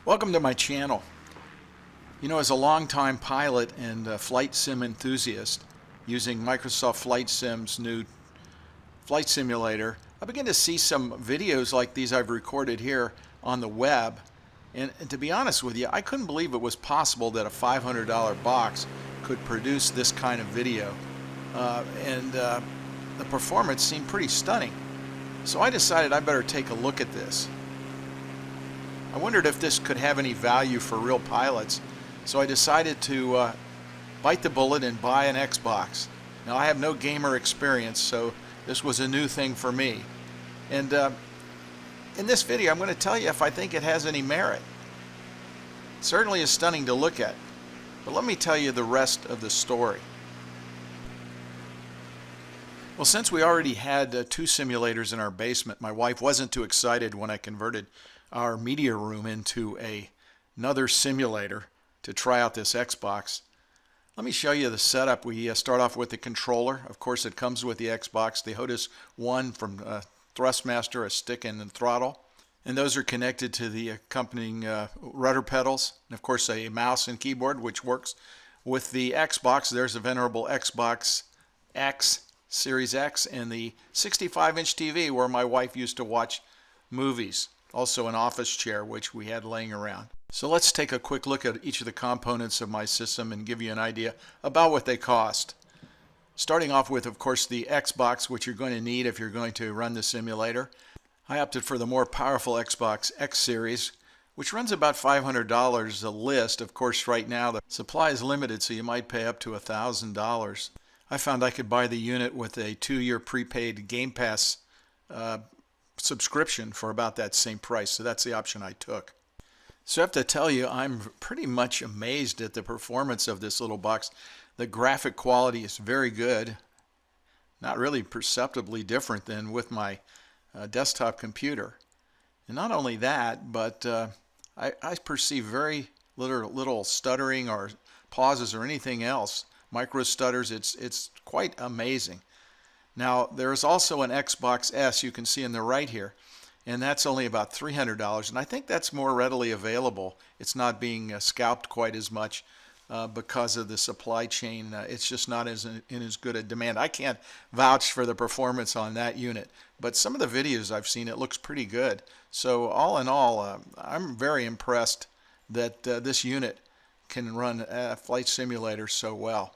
Welcome to my channel. As a longtime pilot and flight sim enthusiast using Microsoft Flight Sim's new flight simulator, I began to see some videos like these I've recorded here on the web. And to be honest with you, I couldn't believe it was possible that a $500 box could produce this kind of video. The performance seemed pretty stunning. So I decided I better take a look at this. I wondered if this could have any value for real pilots, so I decided to bite the bullet and buy an Xbox. Now, I have no gamer experience, so this was a new thing for me. And in this video, I'm going to tell you if I think it has any merit. It certainly is stunning to look at, but let me tell you the rest of the story. Well, since we already had two simulators in our basement, my wife wasn't too excited when I converted our media room into another simulator to try out this Xbox. Let me show you the setup. We start off with the controller. Of course, it comes with the Xbox, the HOTAS One from Thrustmaster, a stick and a throttle. And those are connected to the accompanying rudder pedals. And of course, a mouse and keyboard, which works with the Xbox. There's a venerable Xbox X, Series X, and the 65-inch TV where my wife used to watch movies. Also an office chair, which we had laying around. So let's take a quick look at each of the components of my system and give you an idea about what they cost. Starting off with, of course, the Xbox, which you're going to need if you're going to run the simulator. I opted for the more powerful Xbox X Series, which runs about $500 a list. Of course, right now the supply is limited, so you might pay up to $1,000. I found I could buy the unit with a 2-year prepaid Game Pass subscription for about that same price, so that's the option I took. So I have to tell you, I'm pretty much amazed at the performance of this little box. The graphic quality is very good, not really perceptibly different than with my desktop computer. And not only that, but I perceive very little stuttering or pauses or anything else. Micro stutters, it's quite amazing. Now, there's also an Xbox S you can see on the right here, and that's only about $300, and I think that's more readily available. It's not being scalped quite as much because of the supply chain. It's just not in as good a demand. I can't vouch for the performance on that unit, but some of the videos I've seen, it looks pretty good. So all in all, I'm very impressed that this unit can run a flight simulator so well.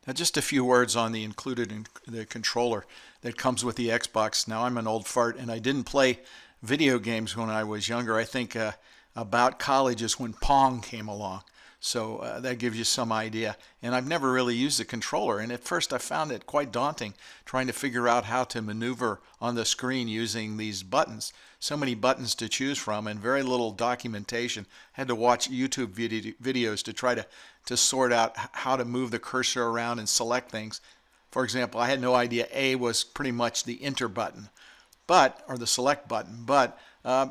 Now, just a few words on the included in the controller that comes with the Xbox. Now, I'm an old fart, and I didn't play video games when I was younger. I think about college is when Pong came along. So that gives you some idea. And I've never really used the controller. And at first, I found it quite daunting trying to figure out how to maneuver on the screen using these buttons. So many buttons to choose from and very little documentation. I had to watch YouTube videos to try to sort out how to move the cursor around and select things. For example, I had no idea A was pretty much the enter button, or the select button. But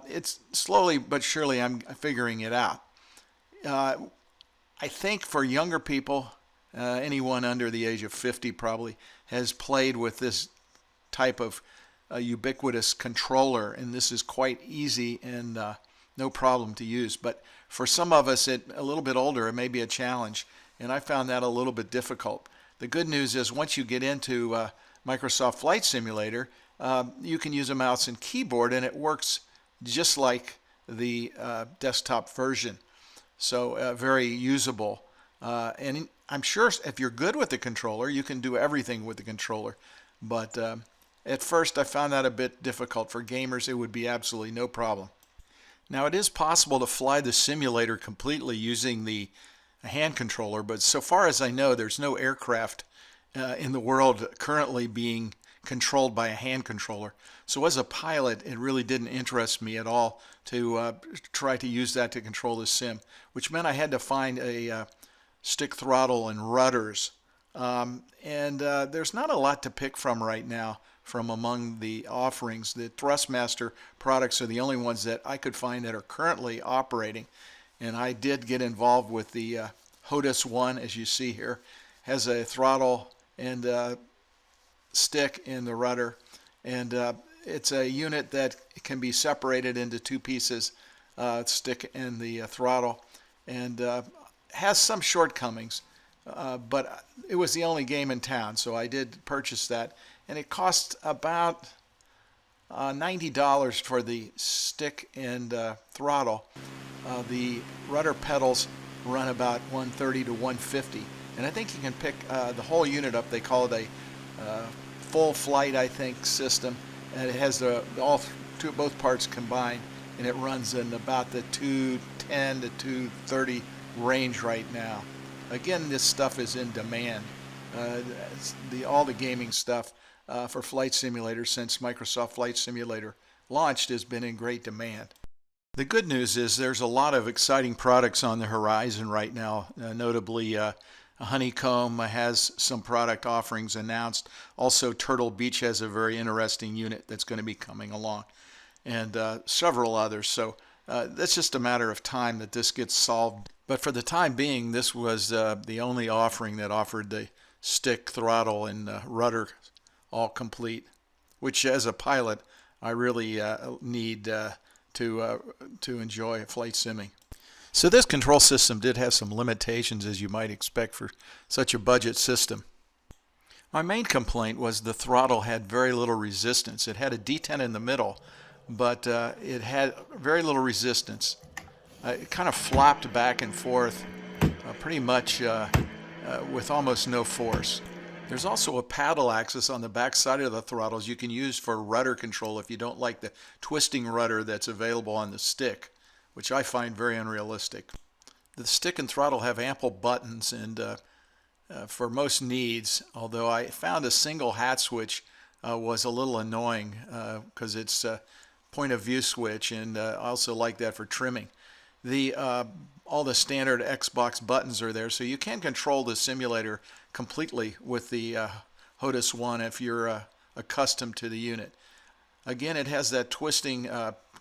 it's slowly but surely I'm figuring it out. I think for younger people, anyone under the age of 50 probably has played with this type of ubiquitous controller, and this is quite easy and no problem to use. But for some of us a little bit older, it may be a challenge, and I found that a little bit difficult. The good news is once you get into Microsoft Flight Simulator, you can use a mouse and keyboard, and it works just like the desktop version. So very usable. And I'm sure if you're good with the controller, you can do everything with the controller. But at first, I found that a bit difficult. For gamers, it would be absolutely no problem. Now, it is possible to fly the simulator completely using the hand controller, but so far as I know, there's no aircraft in the world currently being controlled by a hand controller. So as a pilot, it really didn't interest me at all to try to use that to control the sim, which meant I had to find a stick throttle and rudders. There's not a lot to pick from right now from among the offerings. The Thrustmaster products are the only ones that I could find that are currently operating. And I did get involved with the HOTAS One, as you see here. Has a throttle and stick in the rudder, and it's a unit that can be separated into two pieces stick and the throttle, and has some shortcomings, but it was the only game in town, so I did purchase that, and it cost about $90 for the stick and throttle. The rudder pedals run about 130 to 150, and I think you can pick the whole unit up. They call it a full flight, I think, system, and it has both parts combined, and it runs in about the 210 to 230 range right now. Again, this stuff is in demand. All the gaming stuff for flight simulators since Microsoft Flight Simulator launched has been in great demand. The good news is there's a lot of exciting products on the horizon right now, notably Honeycomb has some product offerings announced. Also, Turtle Beach has a very interesting unit that's going to be coming along, and several others. So that's just a matter of time that this gets solved. But for the time being, this was the only offering that offered the stick, throttle, and rudder all complete, which as a pilot I really need to enjoy flight simming. So this control system did have some limitations, as you might expect for such a budget system. My main complaint was the throttle had very little resistance. It had a D10 in the middle, but it had very little resistance. It kind of flopped back and forth pretty much with almost no force. There's also a paddle axis on the back side of the throttles you can use for rudder control if you don't like the twisting rudder that's available on the stick, which I find very unrealistic. The stick and throttle have ample buttons and for most needs, although I found a single hat switch was a little annoying because it's a point of view switch, and I also like that for trimming. All the standard Xbox buttons are there, so you can control the simulator completely with the HOTAS One if you're accustomed to the unit. Again, it has that twisting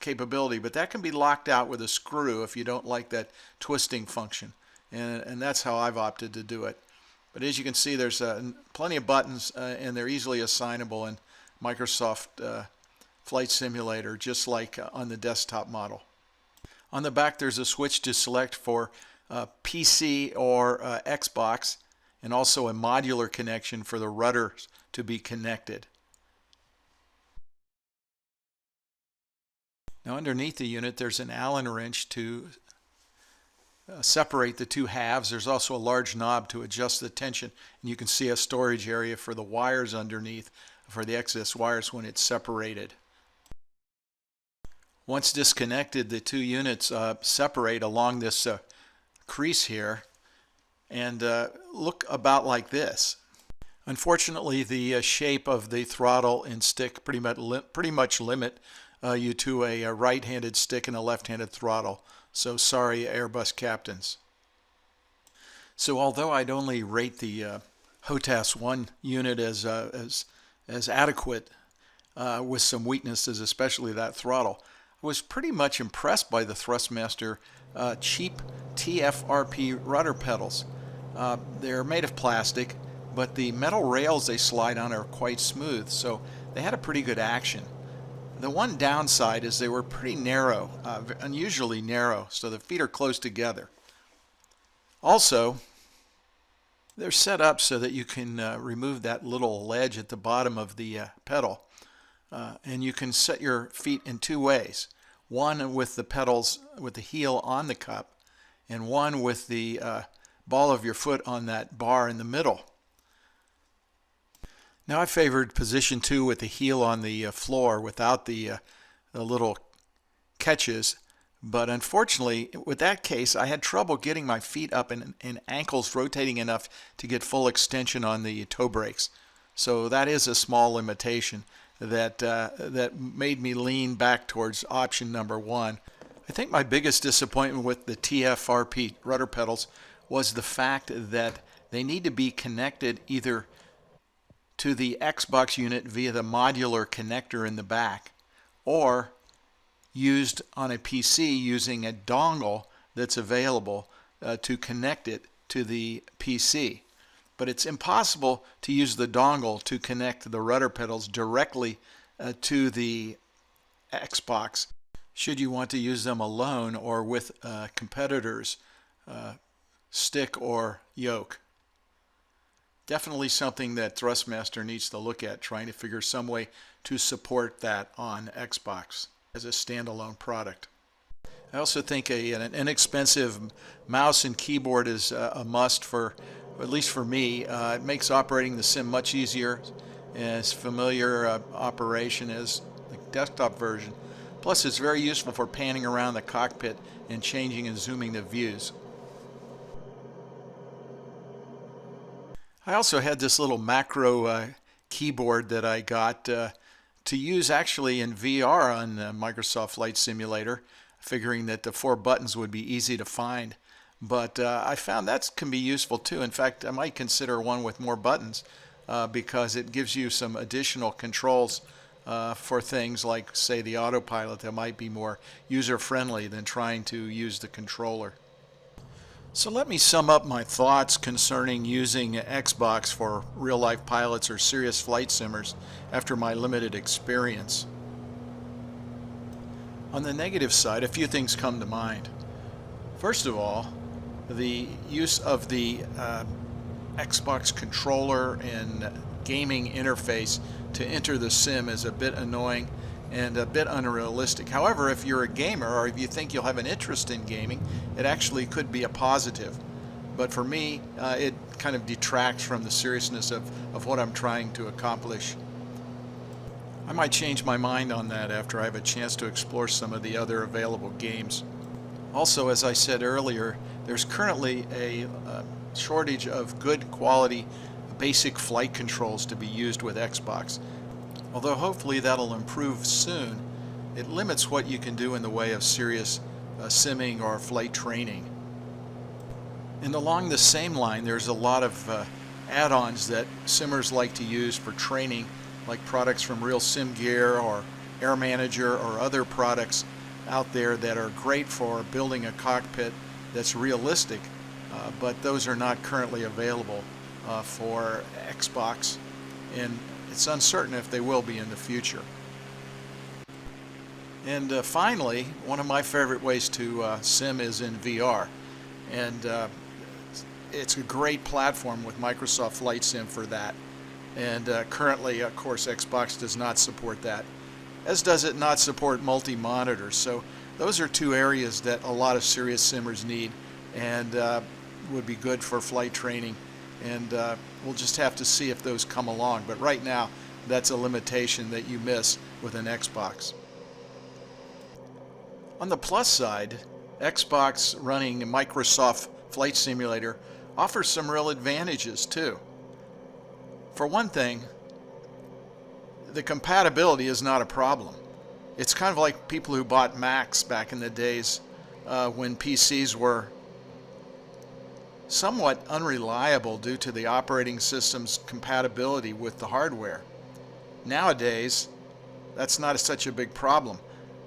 capability, but that can be locked out with a screw if you don't like that twisting function, and that's how I've opted to do it. But as you can see, there's plenty of buttons, and they're easily assignable in Microsoft Flight Simulator, just like on the desktop model. On the back, there's a switch to select for PC or Xbox, and also a modular connection for the rudders to be connected. Now underneath the unit there's an Allen wrench to separate the two halves. There's also a large knob to adjust the tension, and you can see a storage area for the wires underneath for the excess wires when it's separated. Once disconnected, the two units separate along this crease here and look about like this. Unfortunately, the shape of the throttle and stick pretty much limit you to a right-handed stick and a left-handed throttle. So sorry, Airbus captains. So although I'd only rate the HOTAS One unit as adequate with some weaknesses, especially that throttle, I was pretty much impressed by the Thrustmaster cheap TFRP rudder pedals. They're made of plastic, but the metal rails they slide on are quite smooth, so they had a pretty good action. The one downside is they were pretty narrow, unusually narrow, so the feet are close together. Also, they're set up so that you can remove that little ledge at the bottom of the pedal. And you can set your feet in two ways. One with the pedals, with the heel on the cup, and one with the ball of your foot on that bar in the middle. Now I favored position 2 with the heel on the floor without the little catches, but unfortunately with that case I had trouble getting my feet up and ankles rotating enough to get full extension on the toe brakes. So that is a small limitation that made me lean back towards option number 1. I think my biggest disappointment with the TFRP rudder pedals was the fact that they need to be connected either to the Xbox unit via the modular connector in the back, or used on a PC using a dongle that's available to connect it to the PC. But it's impossible to use the dongle to connect the rudder pedals directly to the Xbox. should you want to use them alone or with competitors, stick or yoke. Definitely something that Thrustmaster needs to look at, trying to figure some way to support that on Xbox as a standalone product. I also think an inexpensive mouse and keyboard is a must for, at least for me. It makes operating the sim much easier, as familiar operation as the desktop version. Plus, it's very useful for panning around the cockpit and changing and zooming the views. I also had this little macro keyboard that I got to use actually in VR on Microsoft Flight Simulator, figuring that the 4 buttons would be easy to find. But I found that can be useful too. In fact, I might consider one with more buttons because it gives you some additional controls for things like, say, the autopilot that might be more user-friendly than trying to use the controller. So let me sum up my thoughts concerning using Xbox for real-life pilots or serious flight simmers after my limited experience. On the negative side, a few things come to mind. First of all, the use of the Xbox controller and gaming interface to enter the sim is a bit annoying and a bit unrealistic. However, if you're a gamer or if you think you'll have an interest in gaming, it actually could be a positive. But for me, it kind of detracts from the seriousness of what I'm trying to accomplish. I might change my mind on that after I have a chance to explore some of the other available games. Also, as I said earlier, there's currently a shortage of good quality basic flight controls to be used with Xbox. Although hopefully that'll improve soon, it limits what you can do in the way of serious simming or flight training. And along the same line, there's a lot of add-ons that simmers like to use for training, like products from Real Sim Gear or Air Manager or other products out there that are great for building a cockpit that's realistic, but those are not currently available for Xbox, and it's uncertain if they will be in the future. And finally, one of my favorite ways to sim is in VR, and it's a great platform with Microsoft Flight Sim for that. And currently, of course, Xbox does not support that, as does it not support multi-monitors. So those are two areas that a lot of serious simmers need and would be good for flight training. And we'll just have to see if those come along. But right now, that's a limitation that you miss with an Xbox. On the plus side, Xbox running Microsoft Flight Simulator offers some real advantages too. For one thing, the compatibility is not a problem. It's kind of like people who bought Macs back in the days when PCs were somewhat unreliable due to the operating system's compatibility with the hardware. Nowadays, that's not such a big problem.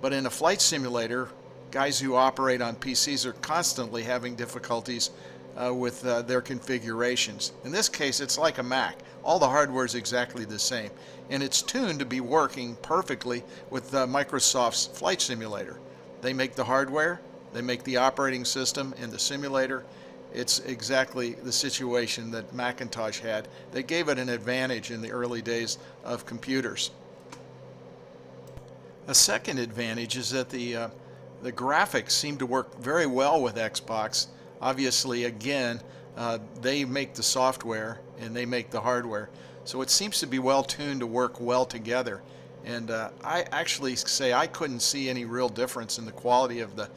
But in a flight simulator, guys who operate on PCs are constantly having difficulties with their configurations. In this case, it's like a Mac. All the hardware is exactly the same, and it's tuned to be working perfectly with Microsoft's Flight Simulator. They make the hardware, they make the operating system and the simulator. It's exactly the situation that Macintosh had. They gave it an advantage in the early days of computers. A second advantage is that the graphics seem to work very well with Xbox. Obviously, again, they make the software and they make the hardware, so it seems to be well tuned to work well together. And I actually say I couldn't see any real difference in the quality of the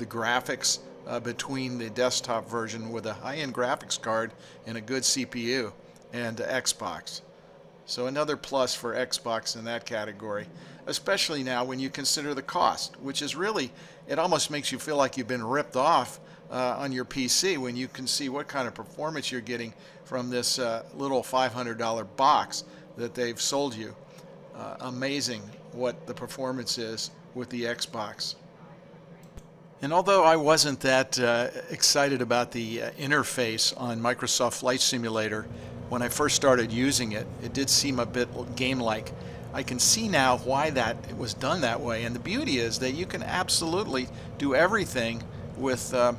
graphics between the desktop version with a high-end graphics card and a good CPU and Xbox. So another plus for Xbox in that category, especially now when you consider the cost, which is really, it almost makes you feel like you've been ripped off on your PC when you can see what kind of performance you're getting from this little $500 box that they've sold you. Amazing what the performance is with the Xbox. And although I wasn't that excited about the interface on Microsoft Flight Simulator when I first started using it, it did seem a bit game-like. I can see now why that it was done that way. And the beauty is that you can absolutely do everything with the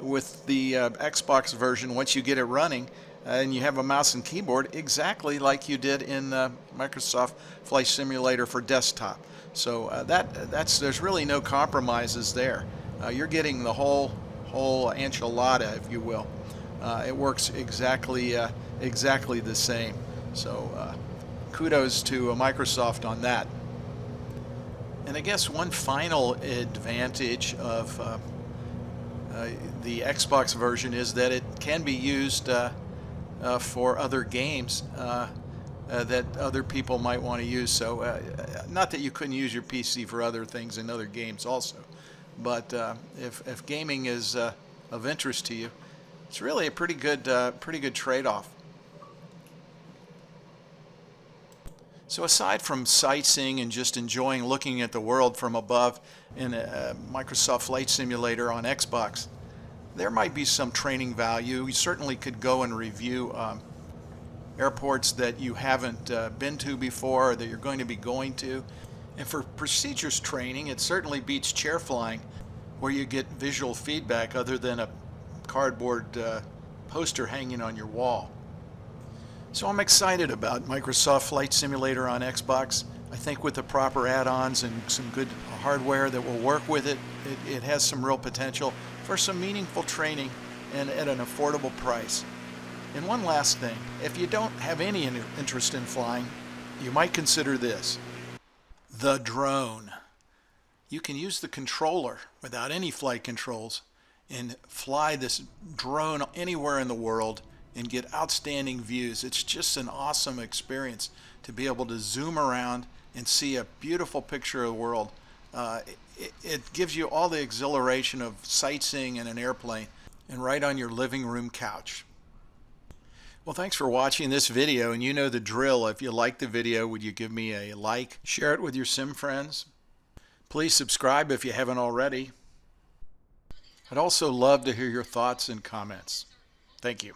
Xbox version once you get it running, and you have a mouse and keyboard exactly like you did in Microsoft Flight Simulator for desktop. So there's really no compromises there. You're getting the whole enchilada, if you will. It works exactly the same. So kudos to Microsoft on that. And I guess one final advantage of the Xbox version is that it can be used for other games that other people might want to use. So not that you couldn't use your PC for other things in other games also, but if gaming is of interest to you, it's really a pretty good trade-off. So aside from sightseeing and just enjoying looking at the world from above in a Microsoft Flight Simulator on Xbox, there might be some training value. You certainly could go and review airports that you haven't been to before or that you're going to be going to. And for procedures training, it certainly beats chair flying, where you get visual feedback other than a cardboard poster hanging on your wall. So I'm excited about Microsoft Flight Simulator on Xbox. I think with the proper add-ons and some good hardware that will work with it, it has some real potential for some meaningful training and at an affordable price. And one last thing, if you don't have any interest in flying, you might consider this: the drone. You can use the controller without any flight controls and fly this drone anywhere in the world and get outstanding views. It's just an awesome experience to be able to zoom around and see a beautiful picture of the world. It gives you all the exhilaration of sightseeing in an airplane and right on your living room couch. Well, thanks for watching this video, and you know the drill. If you like the video, would you give me a like? Share it with your sim friends. Please subscribe if you haven't already. I'd also love to hear your thoughts and comments. Thank you.